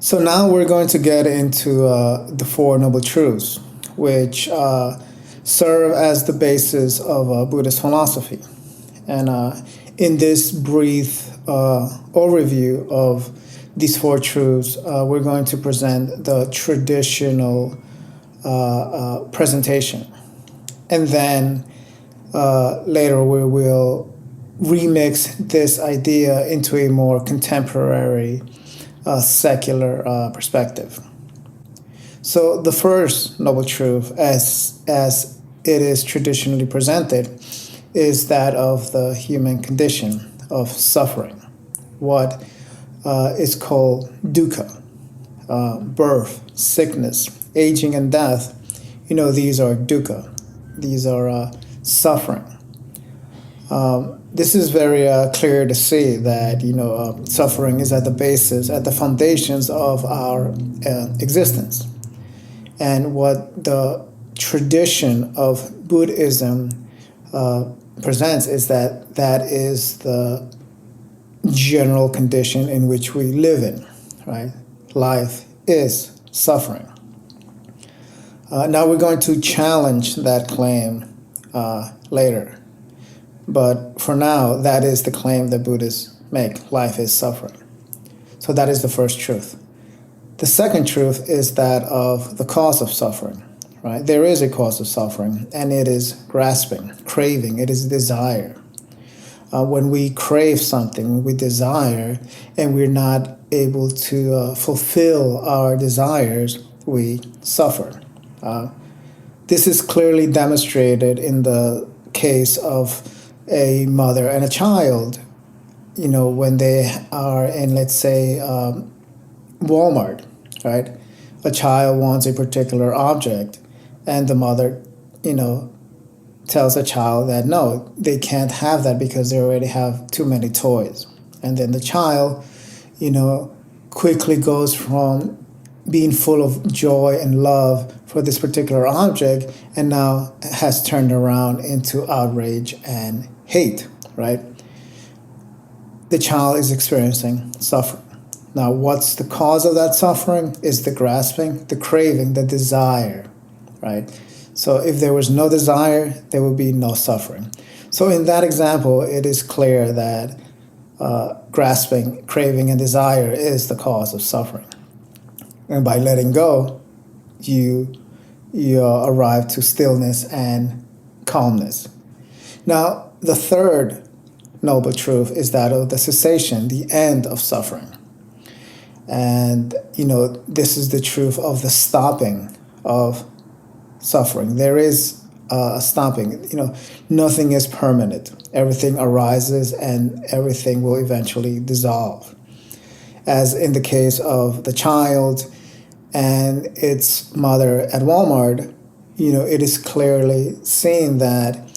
So now we're going to get into the Four Noble Truths, which serve as the basis of Buddhist philosophy. And in this brief overview of these four truths, we're going to present the traditional presentation. And then later we will remix this idea into a more contemporary secular perspective. So the first noble truth, as it is traditionally presented, is that of the human condition of suffering, what is called dukkha, birth, sickness, aging, and death. These are dukkha. These are suffering. This is very clear to see that suffering is at the basis, at the foundations of our existence. And what the tradition of Buddhism presents is that is the general condition in which we live in, right? Life is suffering. Now we're going to challenge that claim later. But for now, that is the claim that Buddhists make. Life is suffering. So that is the first truth. The second truth is that of the cause of suffering, right? There is a cause of suffering, and it is grasping, craving, it is desire. When we crave something, we desire, and we're not able to fulfill our desires, we suffer. This is clearly demonstrated in the case of a mother and a child, when they are in, let's say, Walmart, right? A child wants a particular object, and the mother, tells a child that no, they can't have that because they already have too many toys. And then the child, quickly goes from being full of joy and love for this particular object, and now has turned around into outrage and hate, right? The child is experiencing suffering. Now, what's the cause of that suffering? Is the grasping, the craving, the desire, right? So if there was no desire, there would be no suffering. So in that example, it is clear that grasping, craving, and desire is the cause of suffering. And by letting go, you arrive to stillness and calmness. Now, the third noble truth is that of the cessation, the end of suffering. And, this is the truth of the stopping of suffering. There is a stopping. Nothing is permanent. Everything arises and everything will eventually dissolve. As in the case of the child and its mother at Walmart, it is clearly seen that,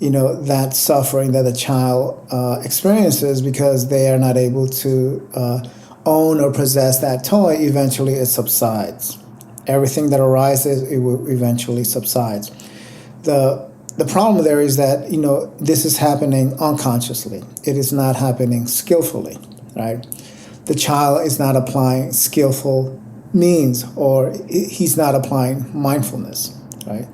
that suffering that the child experiences because they are not able to own or possess that toy, eventually it subsides. Everything that arises, it will eventually subside. The problem there is that, this is happening unconsciously. It is not happening skillfully, right? The child is not applying skillful means, or he's not applying mindfulness, right?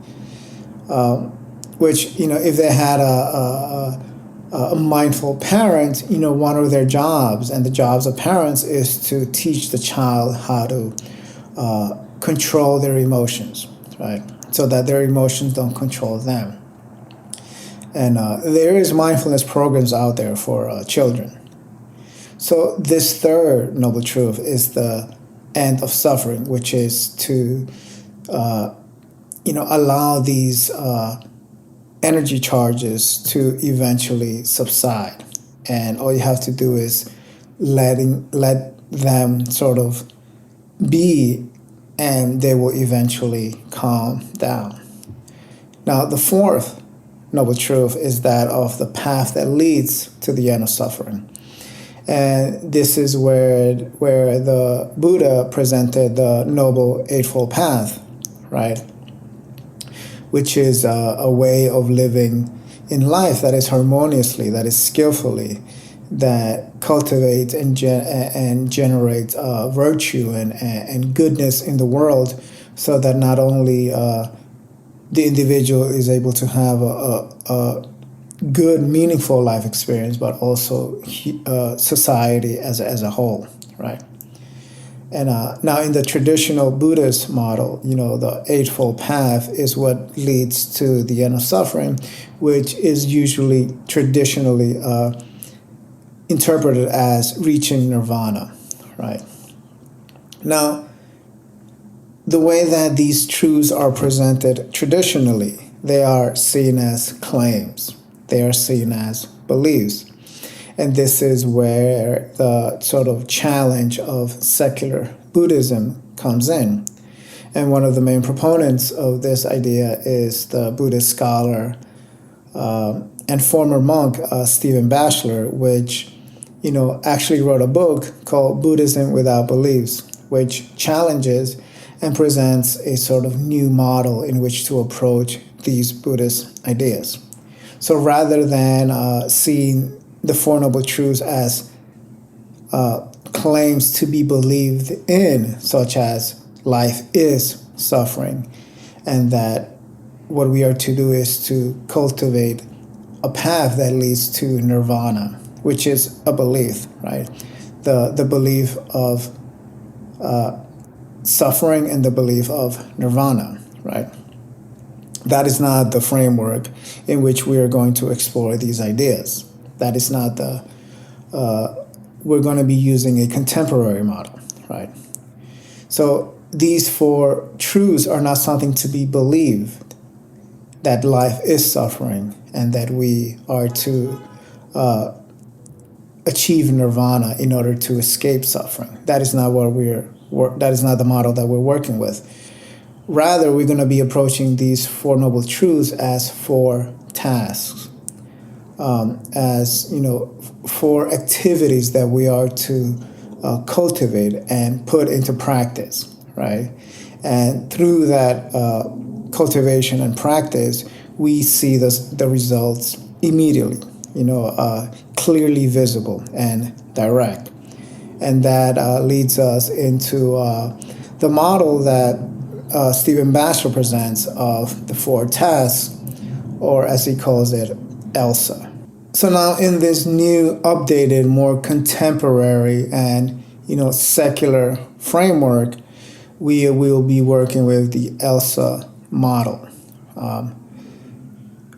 Which, if they had a mindful parent, one of their jobs, and the jobs of parents is to teach the child how to control their emotions, right? So that their emotions don't control them. And there is mindfulness programs out there for children. So this third noble truth is the end of suffering, which is to, allow these energy charges to eventually subside. And all you have to do is let them sort of be, and they will eventually calm down. Now, the fourth noble truth is that of the path that leads to the end of suffering. And this is where the Buddha presented the Noble Eightfold Path, right? Which is a way of living in life that is harmoniously, that is skillfully, that cultivates and generates virtue and goodness in the world, so that not only the individual is able to have a good, meaningful life experience, but also society as a whole, right? And now, in the traditional Buddhist model, the Eightfold Path is what leads to the end of suffering, which is usually traditionally interpreted as reaching nirvana, right? Now, the way that these truths are presented traditionally, they are seen as claims. They are seen as beliefs. And this is where the sort of challenge of secular Buddhism comes in. And one of the main proponents of this idea is the Buddhist scholar and former monk Stephen Batchelor, which actually wrote a book called Buddhism Without Beliefs, which challenges and presents a sort of new model in which to approach these Buddhist ideas. So rather than seeing the Four Noble Truths as claims to be believed in, such as life is suffering, and that what we are to do is to cultivate a path that leads to nirvana, which is a belief, right? The belief of suffering and the belief of nirvana, right? That is not the framework in which we are going to explore these ideas. That is not we're going to be using a contemporary model, right? So these four truths are not something to be believed, that life is suffering and that we are to achieve nirvana in order to escape suffering. That is not that is not the model that we're working with. Rather, we're going to be approaching these Four Noble Truths as four tasks, as four activities that we are to cultivate and put into practice, right? And through that cultivation and practice, we see the results immediately, clearly visible and direct. And that leads us into the model that Stephen Batchelor presents of the four tasks, or as he calls it, ELSA. So now in this new, updated, more contemporary and secular framework, we will be working with the ELSA model,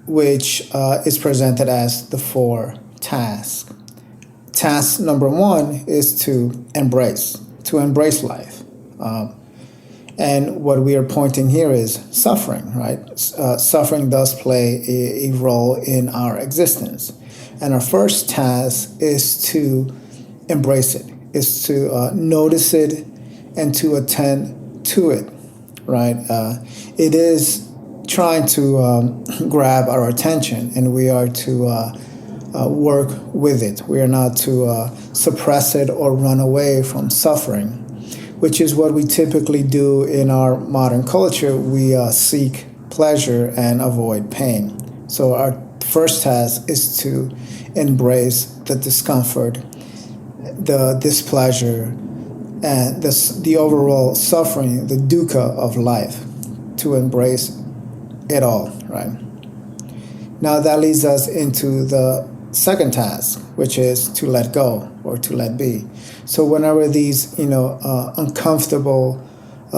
which is presented as the four tasks. Task number one is to embrace life. And what we are pointing here is suffering, right? Suffering does play a role in our existence. And our first task is to embrace it, is to notice it and to attend to it, right? It is trying to grab our attention, and we are to work with it. We are not to suppress it or run away from suffering, which is what we typically do in our modern culture. We seek pleasure and avoid pain. So our first task is to embrace the discomfort, the displeasure, and the overall suffering, the dukkha of life, to embrace it all, right? Now that leads us into the second task, which is to let go or to let be. So whenever these, uncomfortable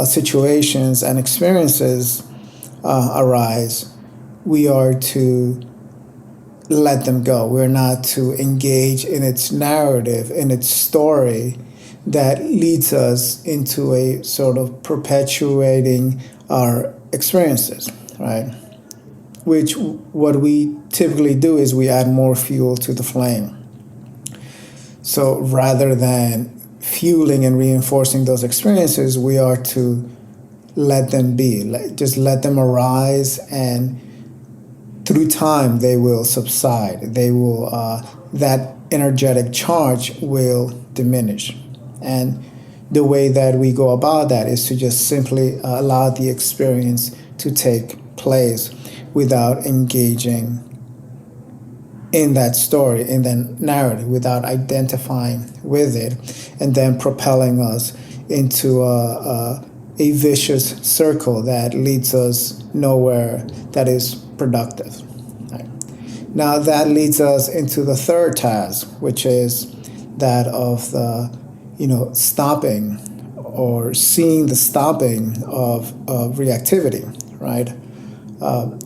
situations and experiences arise, we are to let them go. We're not to engage in its narrative, in its story that leads us into a sort of perpetuating our experiences, right? Which what we typically do is we add more fuel to the flame. So rather than fueling and reinforcing those experiences, we are to let them be, just let them arise, and through time they will subside. They will, that energetic charge will diminish. And the way that we go about that is to just simply allow the experience to take place without engaging in that story, in that narrative, without identifying with it, and then propelling us into a vicious circle that leads us nowhere that is productive. Right? Now that leads us into the third task, which is that of the, stopping or seeing the stopping of reactivity, right?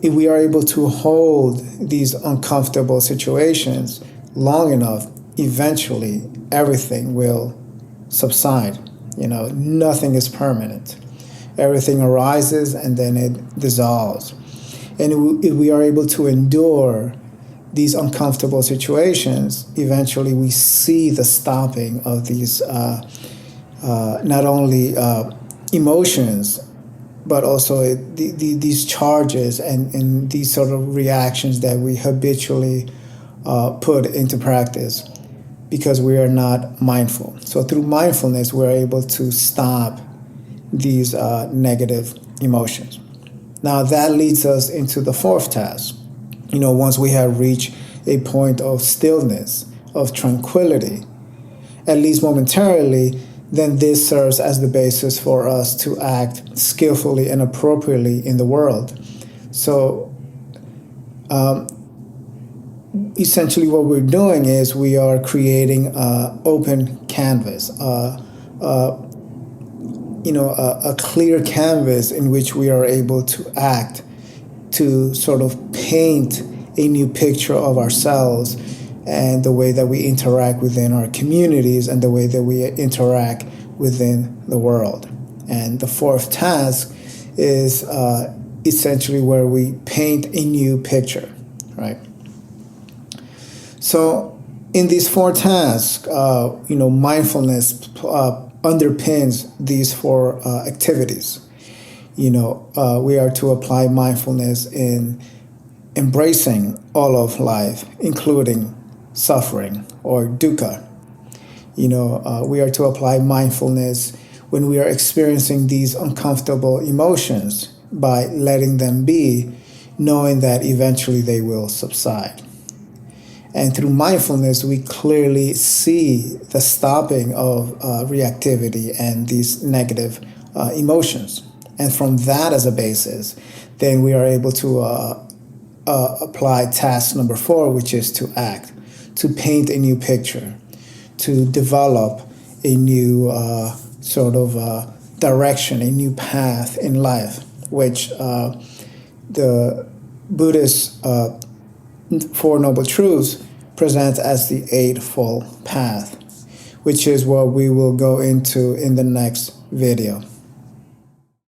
If we are able to hold these uncomfortable situations long enough, eventually everything will subside. Nothing is permanent. Everything arises and then it dissolves. And if we are able to endure these uncomfortable situations, eventually we see the stopping of these not only emotions, but also these charges and these sort of reactions that we habitually put into practice because we are not mindful. So through mindfulness, we're able to stop these negative emotions. Now that leads us into the fourth task. Once we have reached a point of stillness, of tranquility, at least momentarily, then this serves as the basis for us to act skillfully and appropriately in the world. So essentially what we're doing is we are creating an open canvas, a clear canvas in which we are able to act, to sort of paint a new picture of ourselves and the way that we interact within our communities and the way that we interact within the world. And the fourth task is essentially where we paint a new picture, right? So in these four tasks, mindfulness underpins these four activities. We are to apply mindfulness in embracing all of life, including suffering or dukkha. We are to apply mindfulness when we are experiencing these uncomfortable emotions by letting them be, knowing that eventually they will subside. And through mindfulness, we clearly see the stopping of reactivity and these negative emotions. And from that as a basis, then we are able to apply task number 4, which is to act, to paint a new picture, to develop a new direction, a new path in life, which the Buddhist Four Noble Truths present as the Eightfold Path, which is what we will go into in the next video.